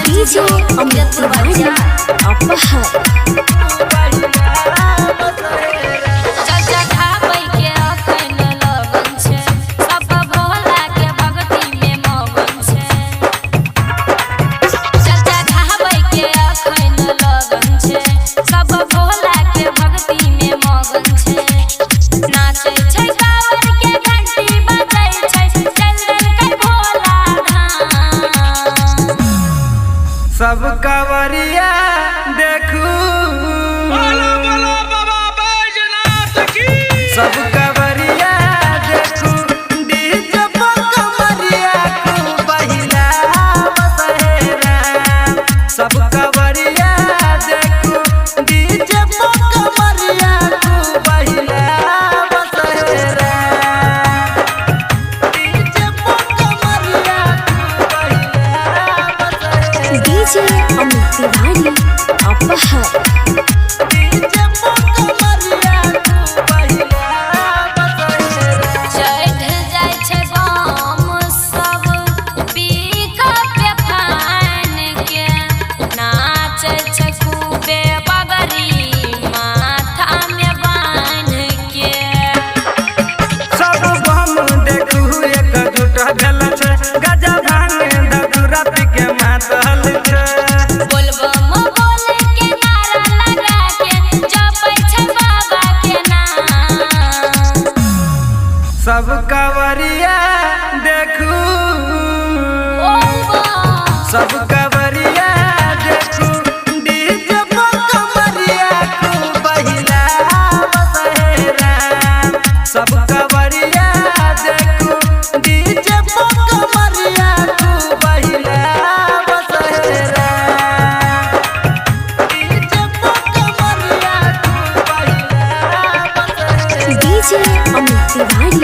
DJ अमृत तिवारी सब कवरिया देखू सब कवरिया देखू डीजे पर कमरिया खूब बहिला बसहेरा सब कवरिया देखू डीजे पर कमरिया खूब बहिला बसहेरा डीजे पर कमरिया खूब बहिला बसहेरा डीजे अमृत तिवारी गजा भांगे ददुरा पी के मातल छे बोलबम बोले के नारा लगा के जपै छै बाबा के नाम सब कवरिया देखू सब कवरिया देखू डीजे पर कमरिया खूब बहिला बसहेरा सब कवरिया देखू डीजे पर कमरिया खूब बहिला बसहेरा डीजे पर कमरिया खूब बहिला बसहेरा डीजे अमृत तिवारी